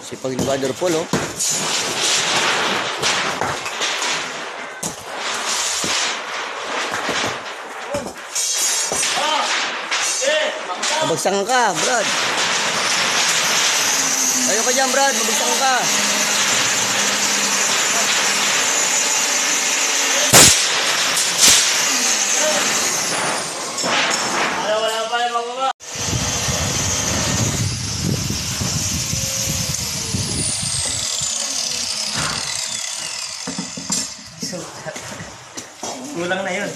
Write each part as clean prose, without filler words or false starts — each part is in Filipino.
Sipag ni Brother Paul, oh. Mabagsakan ka, Brad. Ayaw ka dyan, Brad. Mabagsakan ka. Wala pa yung mga. Kulang na yun.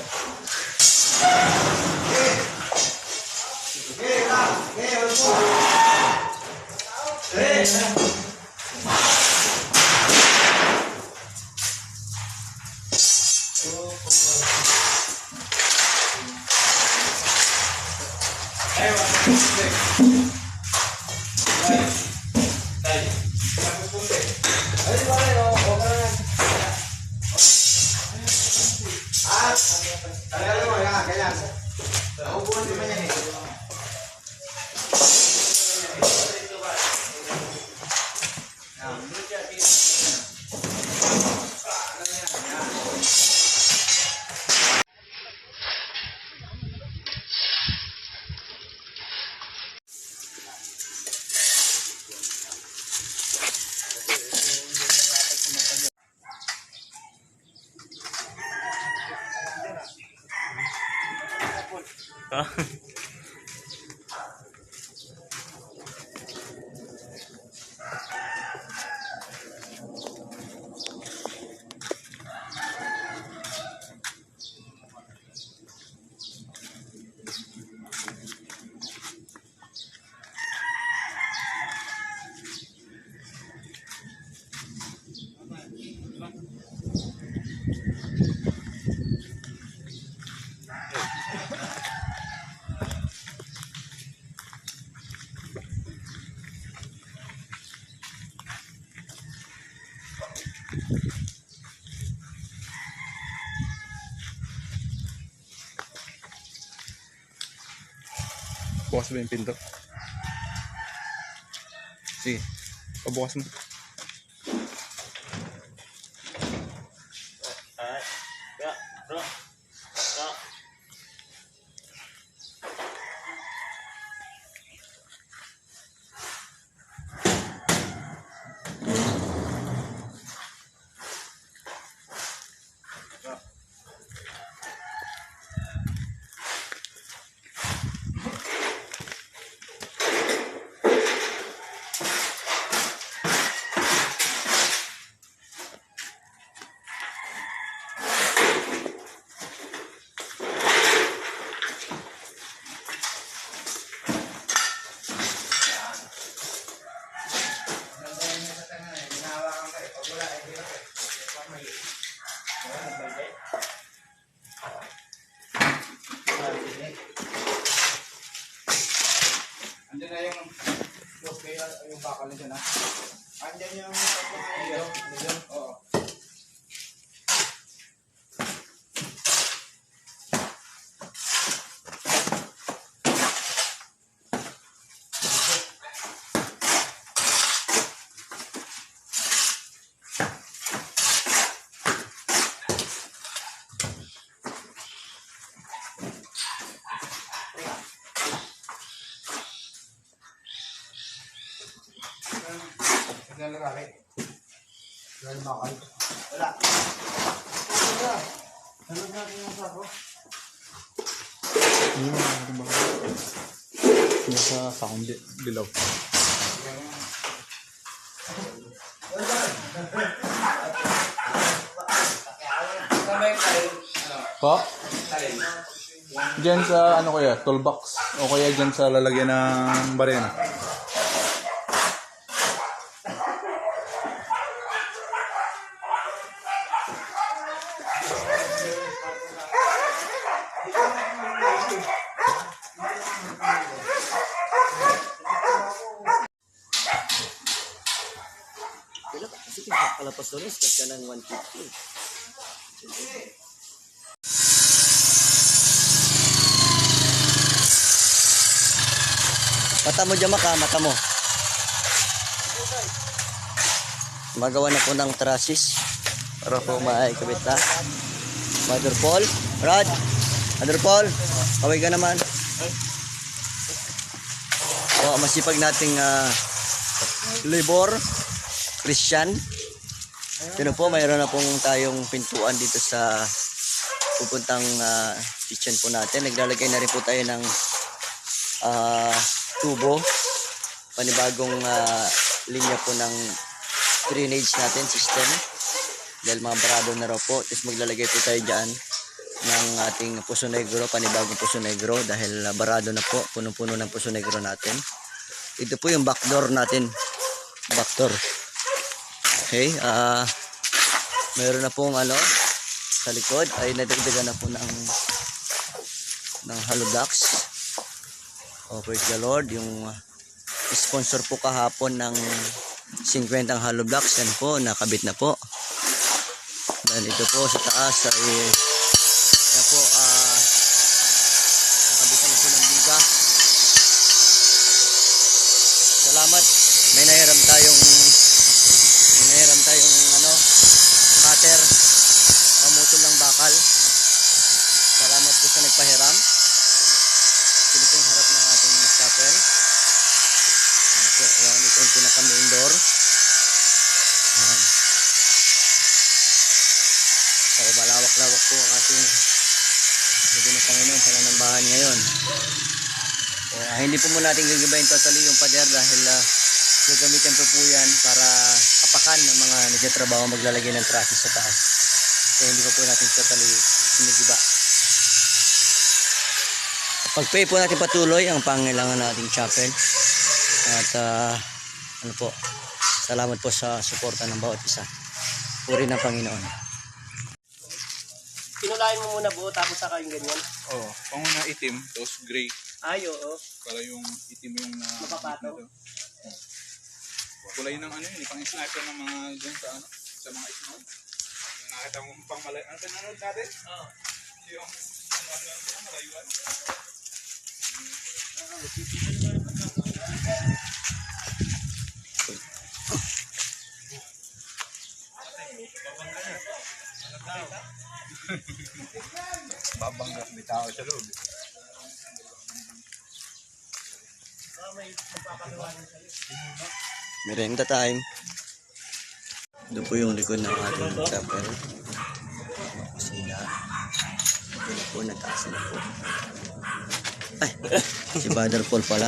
Bukas mo yung pinto. Sige, pabukas mo. Andiyan na yung bakal na dyan, ha? Andiyan yung andiyan. Oo. Andiyan lalaki. Andiyan bakal. Wala. Wala. Talog natin yung sako. Nasa sakong dilaw. Pa? Diyan sa ano kaya, toolbox o kaya diyan sa lalagyan ng barena. Sige, kalapasones kasi ng 150. Mata mo dyan, maka, mata mo. magawa na po ng trusses para po maikabit na. Mother Paul, Brad, Mother Paul, kaway ka naman. O, masipag nating labor, Christian. Pero po, mayroon na pong tayong pintuan dito sa pupuntang kitchen po natin. Naglalagay na rin po tayo ng tubo, panibagong linya po ng drainage natin system dahil mga barado na raw po. Tapos maglalagay po tayo dyan ng ating Puso Negro, panibagong Puso Negro dahil barado na po, punong-puno ng Puso Negro natin. Ito po yung backdoor natin, backdoor. Okay, mayroon na pong sa likod ay nadagdagan na po ng hollow blocks. Oh, praise the Lord. Yung sponsor po kahapon ng 50 hollow blocks, yan po, nakabit na po. Dan ito po sa taas ay yan po, nakabitan na po ng biga. Salamat. May nahiram tayong cutter, pamutol ng bakal. Salamat po sa nagpahiram. Ito po yung harap ng ating chapel. Ito yung pinaka-main door. Ayan. So, malawak-lawak po ang ating hindi na Panginoon pananambahan ngayon. So, hindi po muna natin gagabayin totally yung pader dahil gagamitin po yan para apakan ng mga nagtatrabaho maglalagay ng trusses sa taas. So, hindi po natin totally sinigiba. Pag-pray po natin patuloy ang pangailangan nating chapel. At salamat po sa suporta ng bawat isa. Puri ng Panginoon. Pinulain mo muna buo tapos saka yung ganyan. Oo, panguna itim, tapos gray. Ay, oo. Para yung itim yung na... Mapapato. Kulay ng yun, pang sniper ng mga dyan sa mga snow. Nakita mo pang malay. Ano nanonood natin? Oo. Yung malayuan. Babangga, may tao sa loob. Merenda time. Ito po yung likod ng ating chapel. Kusina. Ito na po, nataas na po. Ay, si Father Paul pala.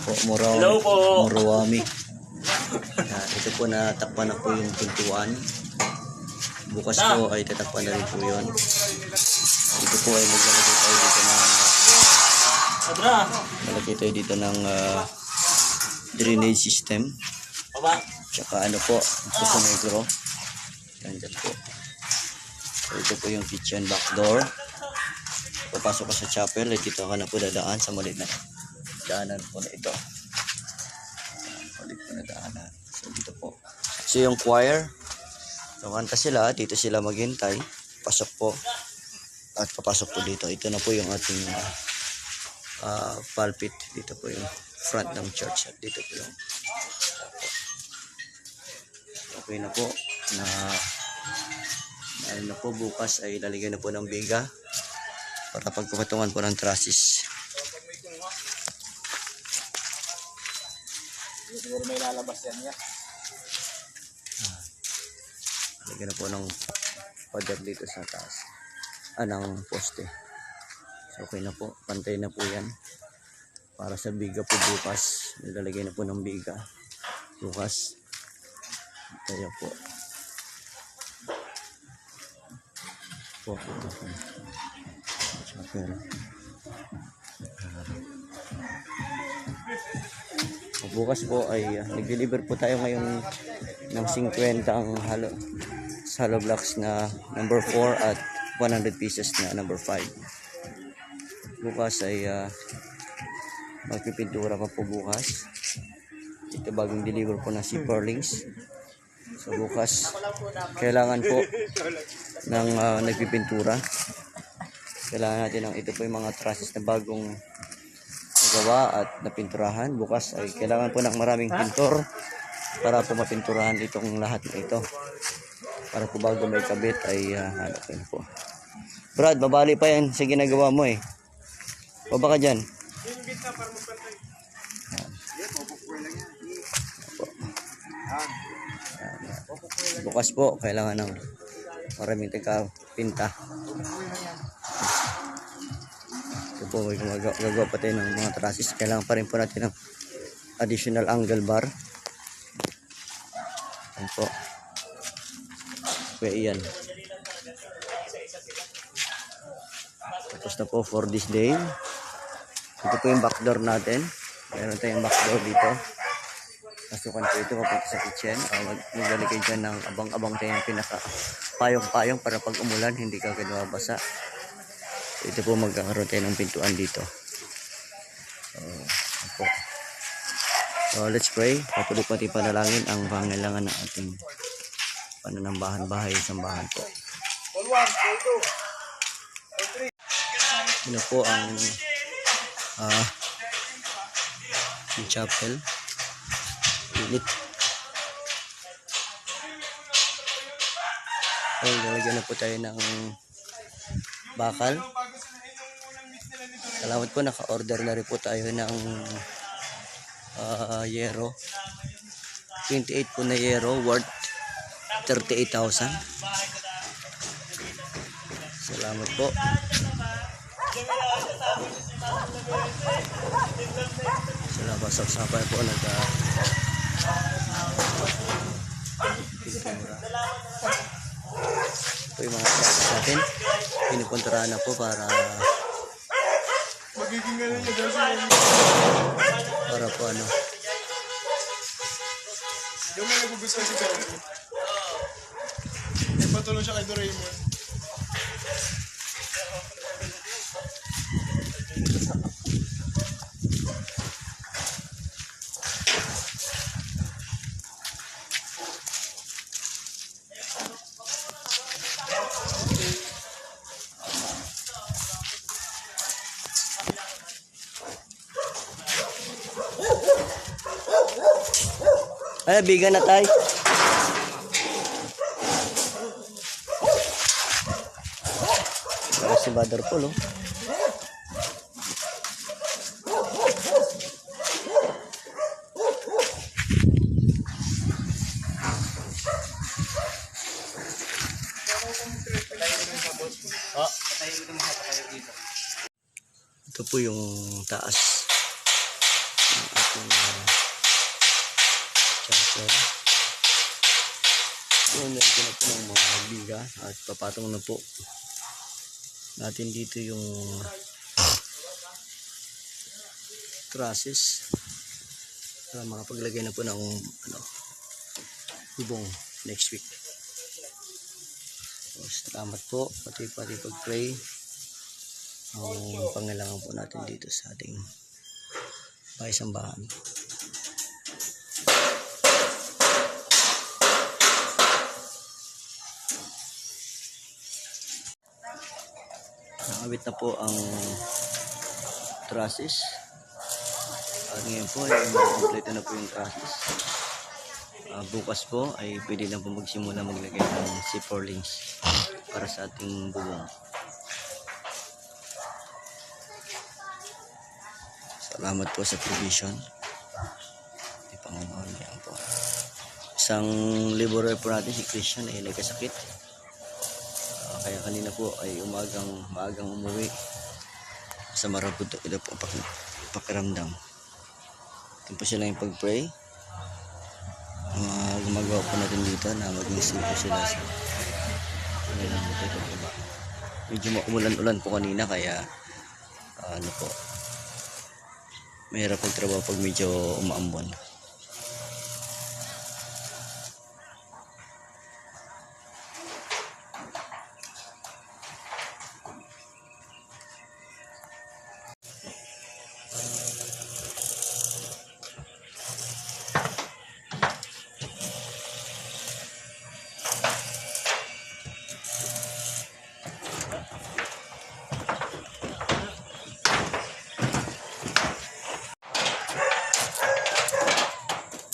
Hello po. Murawami. Ito po, natakpan na po yung pintuan. Bukas po ay tatakpan na rin po yun. Ito po ay maglalagay tayo dito ng drainage system. Tsaka Puso Negro. Nandyan po. So, ito po yung kitchen back door. Papasok ka sa chapel, dito ka na po dadaan sa maliit na daanan po na ito. Maliit po na daanan. So, dito po. So, yung choir. Kanta sila, dito sila maghintay. Pasok po. At papasok po dito. Ito na po yung ating pulpit. Dito po yung front ng church. At dito po yung okay na po na po bukas ay lalagyan na po ng biga para pagpapatungan po ng trusses. Siguro may lalabas yan ya. Lalagyan na po ng pader dito sa taas ng poste. So okay na po, pantay na po yan para sa biga po bukas. Lalagyan na po ng biga bukas. Kaya po. Bukas po ay nag-deliver po tayo ngayon ng 50 ang hollow blocks na number 4 at 100 pieces na number 5. Bukas ay magpipintura pa po bukas. Ito bagong deliver po ng si Perlings. So bukas kailangan po ng nagpipintura. Kailangan natin ito po yung mga trusses na bagong nagawa at napinturahan. Bukas ay kailangan po ng maraming pintor para po mapinturahan itong lahat na ito. Para po bago may kabit ay hanapin po. Brad, babali pa yan sa ginagawa mo eh. Baba ka dyan. Bukas po, kailangan ng maraming pinta. Ito po, may gagawa pa tayo ng mga trusses. Kailangan pa rin po natin ng additional angle bar. Ayan po. Kaya iyan. Tapos na po for this day. Ito po yung backdoor natin. Meron tayong backdoor dito. Pasukan po ito papunta sa kitchen. Magdali kayo dyan ng abang-abang tayong pinaka payong-payong para pag umulan hindi ka mabasa. Ito po magkakaroon tayo ng pintuan dito. So let's pray. Patuloy po natin panalangin ang pangailangan ng ating pananambahan bahay sambahan po. Ito po ang chapel. Init. So, lalagyan na po tayo ng bakal. Salamat po, naka-order na rin po tayo ng yero. 28 po na yero, worth 38,000. Salamat po. Salamat sa usapan po ito yung mga trusses natin. Pinupunturahan na po para po ano. Yung may nagugustuhan si Kevin. Nagpatulong siya kay Doraemon. Ay, bigan na tayo. Para si Badar po, no? Ito po yung taas ng ating chapel. So, meron na po ng mga biga at papatong na po natin dito yung trusses para makapaglagay na po ng bubong next week. So, salamat po pati pag-pray ang pangailangan po natin dito sa ating bahay sambahan. Nakawit na po ang trusses at ngayon po ay kompleto na po yung trusses. Bukas po ay pwede na po magsimula maglagay ng C4 links para sa ating bubong. Salamat po sa provision. Ipangunahan po. Isang laborer po natin si Christian ay nagkasakit. Kaya kanina po ay maagang umuwi. Sa marapod ito po pakiramdam. Ito po sila yung pag-pray. Gumagawa po natin dito na maging safe sila sa kanilang buto. Medyo umulan-ulan po kanina kaya po mahirap magtrabaho pag medyo umaambon.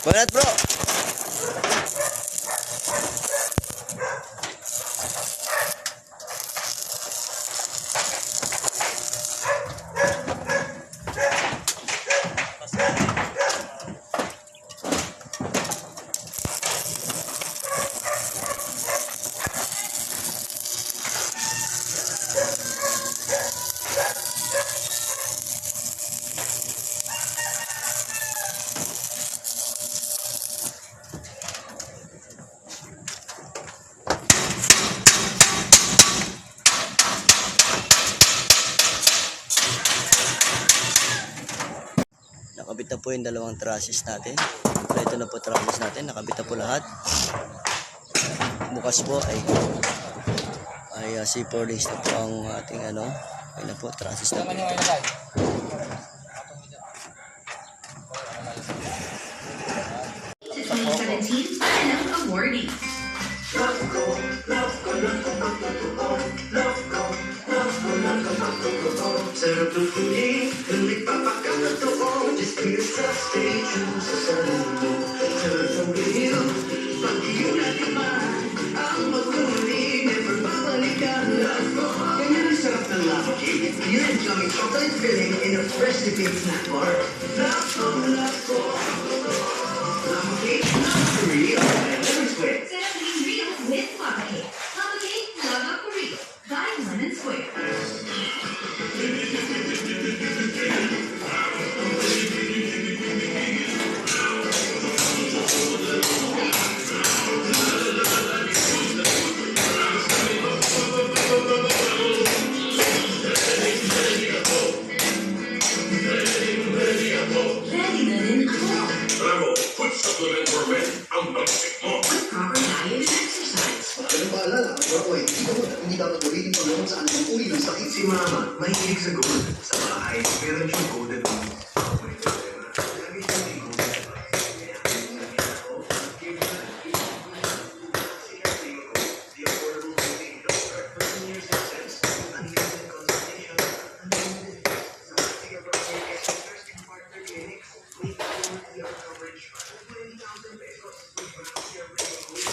Banat bro! nakabit na po yung dalawang trusses natin. Ito na po trusses natin, nakabit na po lahat. Bukas po ay C4 days na po ang ating ano. Ayun na po, trusses na po. Awardee. Sarap ng huli, nang nagpapakatotoo. Just be yourself, stay true sa sarili mo. Sarap ng bihil, pag iyong natiman. Ang magmumuli, never babalikan. Love ko, ganyan ang sarap ng lava cake. Pure and yummy chocolate filling in a freshly baked snack bar. Love ko, love ko. Lava cake, not for real. I never sweat. Sarap maging real with Lava Cake. Lava Cake, Lava for real. Buy one and square. Ready na rin ako. Bravo, food supplement for men. Ang bagsik mo. With proper diet and exercise. Ganun paalala, Broadway, hindi dapat ulitin paglaman sa anumang uri ng sakit. Si Mama, mahilig sa gold. Sa bahay, meron siyang golden wings. May problema. Lagi siyang may golden wings. Kaya ang ginagawa ko, give na the affordable baby. Don't start for senior success. Unlimited consultation. Unlimited sa Tiga Broadway Quezon Nursing Partner Clinic. May tawag your coverage for 20,000 pesos. With Valencia Radio Gold.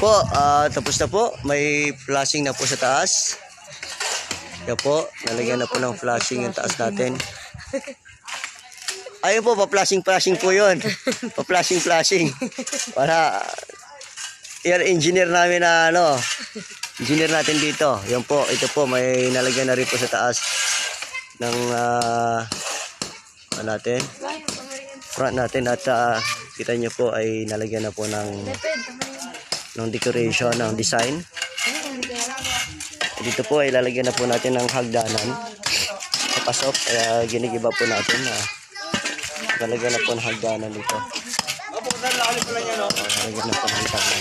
Po, tapos na po. May flashing na po sa taas. Kaya po, nalagyan na po ng flashing yung taas natin. Ayun po, pa-flashing po yun. Pa-flashing. Para, yan, engineer namin na, engineer natin dito. Yan po, ito po, may nalagyan na rin po sa taas ng, natin. Front natin at kita nyo po ay nalagyan na po ng decoration, ng design. Dito po ay lalagyan na po natin ng hagdanan sa pasok, kaya ginigiba po natin na lalagyan na po ng hagdanan dito. Lalagyan na po ng hagdanan.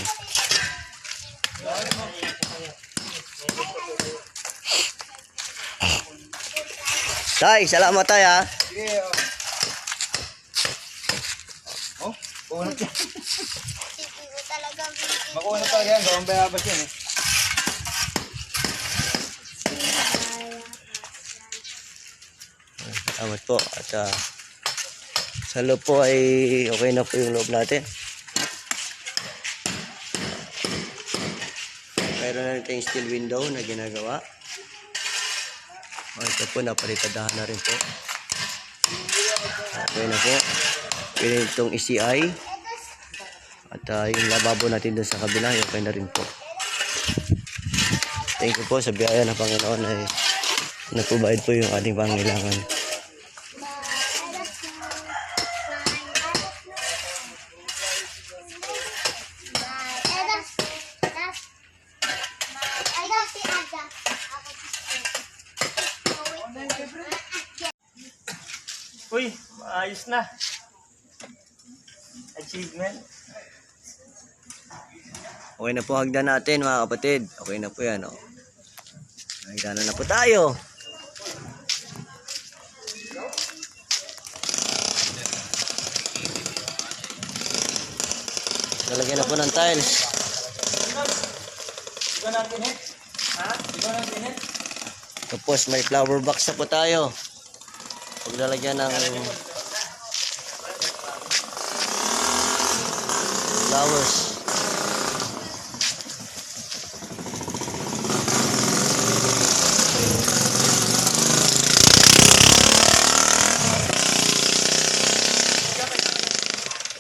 Tay, salamat tay ha. Sige, oh. Oh, kukunot yan. Makunot talaga yan. Gawang bayabas yan eh. Salamat po. At sa loob po ay okay na po yung loob natin. Mayroon na rin tayong steel window na ginagawa. Ito po, napalitadahan na rin po. Okay na po. Pwede itong ECI. At yung lababo natin doon sa kabila, okay na rin po. Thank you po sa biyaya ng Panginoon ay nagprovide po yung ating pangangailangan. Uy, ayos na. Achievement. Okay na po hagdan natin mga kapatid. Okay na po yan. Oh. Hagdanan na po tayo. Lalagyan na po ng tiles. Tapos may flower box na po tayo. Paglalagyan ng flowers.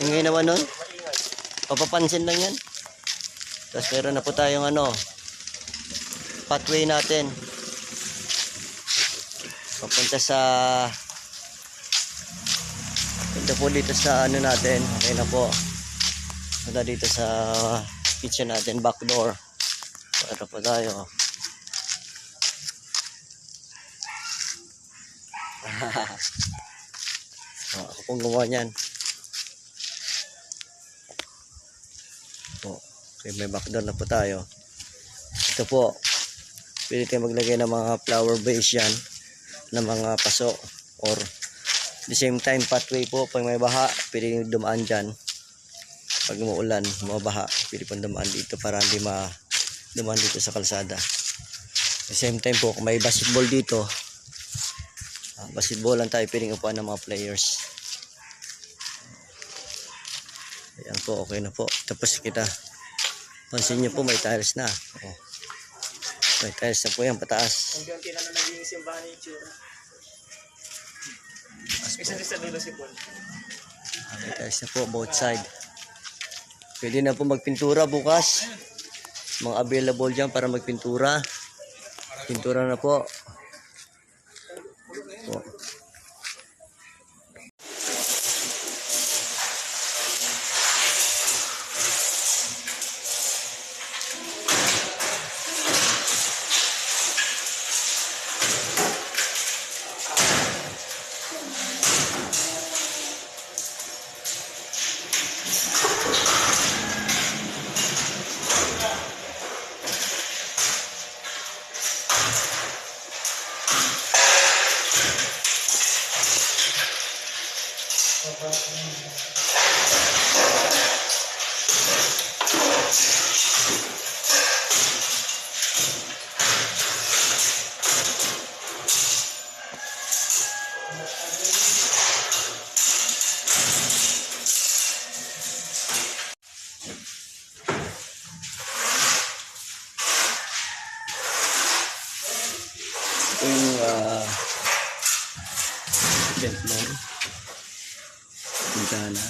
Yung ginawa nun, papapansin lang yan. Tapos meron na po tayong pathway natin. Papunta po dito sa natin. Okay na po. Punta dito sa kitchen natin, back door. Para po tayo. Ako pong gumawa niyan. Okay, may back door na po tayo. Ito po. Pwede tayo maglagay ng mga flower vase yan. Ng mga paso. Or the same time pathway po. Pag may baha, pwede dumaan dyan. Pag umuulan, mabaha, pwede pong dumaan dito para hindi dumaan dito sa kalsada. The same time po, kung may basketball dito, basketball lang tayo pwedeng upuan ng mga players. Ayan po, okay na po. Tapos kita, pansin nyo po, may tiles na. Oh. May tiles na po yan, pataas. Unti-unti na naging simbahan ni Chura. Isa din sa dulo si Paul. May tiles na po, both side. Pwede na po magpintura bukas. Mga available dyan para magpintura. Pintura na po. Po. Ito yung second floor. Bintana.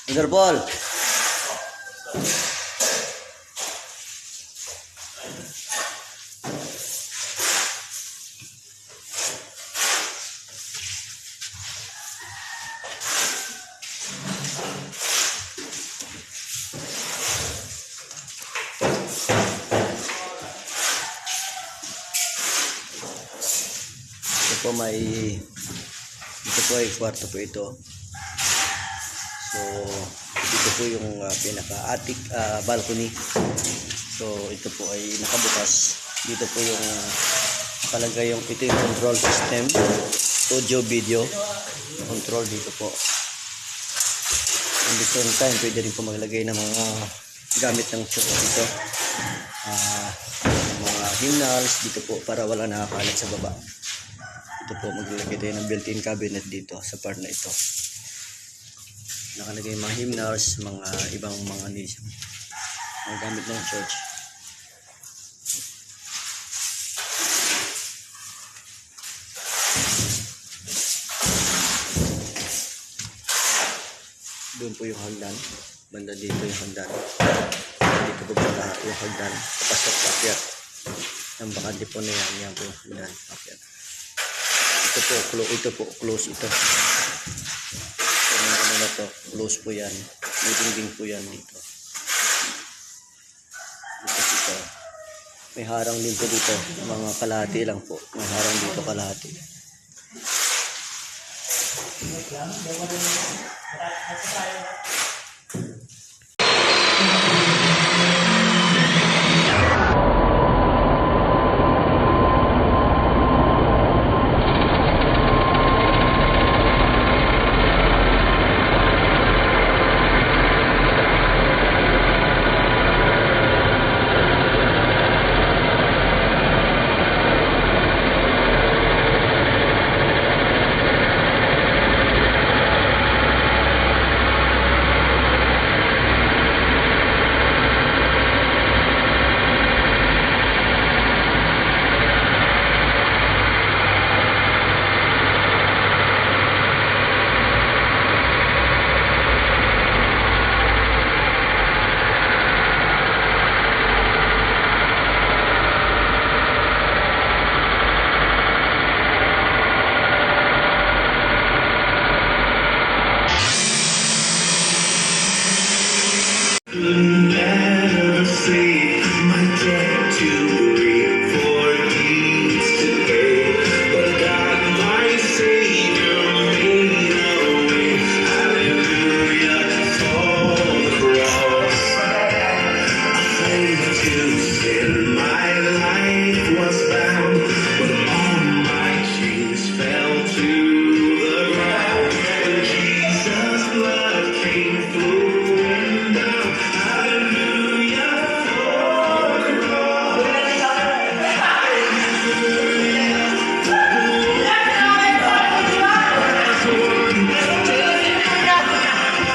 Underball. Ito po ay kwarto po ito. So, dito po yung pinaka-attic balcony. So, ito po ay nakabukas. Dito po yung palagay ito yung control system, audio, video, control dito po. In the same time, pwede rin po maglagay ng mga gamit ng church dito. Mga hymnals dito po para wala nakakalat sa baba. Ito po, maglalagay tayo ng built-in cabinet dito sa part na ito. Nakalagay mga hymnals, mga ibang mga needs, mga gamit ng church. Doon po yung hagdan, banda dito yung hagdan, dito po pala yung hagdan, papasok pakyat ng bakante po na yan po yung hagdan, pakyat. Ito po close ito. Ano na to, close po yan, may dingding po yan dito. Ito. May harang din po dito, mga kalahati lang po, may harang dito kalahati. Never say my debt to break for deeds to pay, but God, my Savior, made a way. Hallelujah for the cross. A slave to sin, my life was bound, but all my chains fell to the ground. When Jesus' blood came flowing down.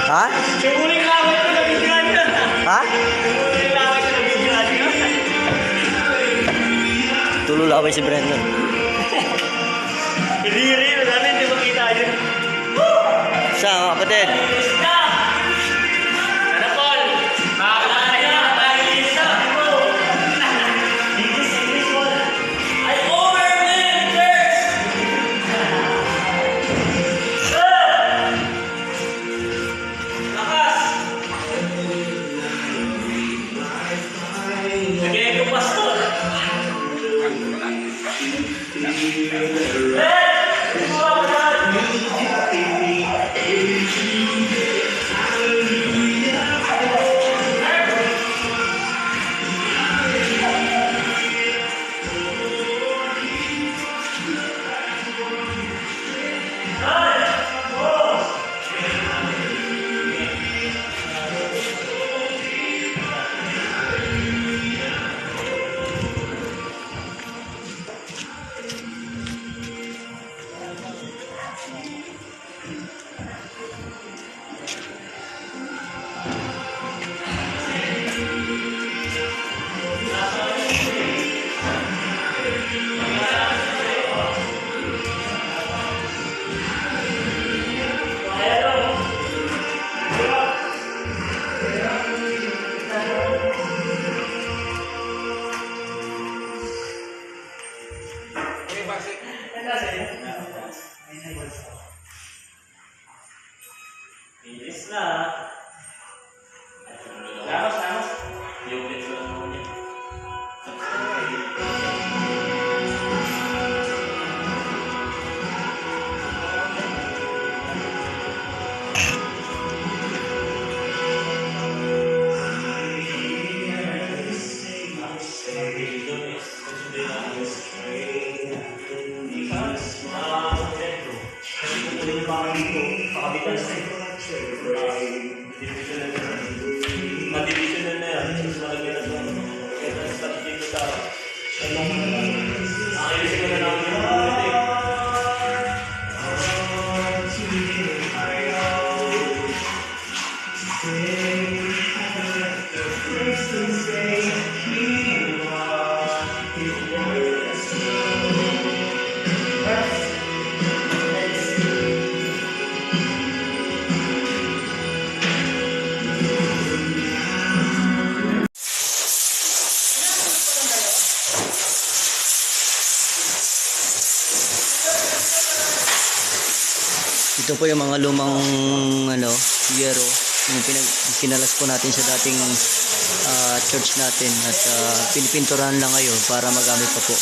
Ha? Huling laway ko na bigyan niya. Ha? Huling laway ko na bigyan niya. Tululaway si Brandon. Riri, namin hindi makita yun. Siya mga kapatid. Ano, Paul? Makakaya, malinis na. English, Paul. I overwhelmed church. Lakas. Lagyan ko, pastor. Bilis na. Lamas. Yung bilis na naman niya. Madivision na yan. Mas malagyan na ito. Kaya sa dito sa nakailisip ko na namin yung ulit eh. Ito po yung mga lumang yero, yung kinalas po natin sa dating church natin at pinipinturahan lang ngayon para magamit pa po.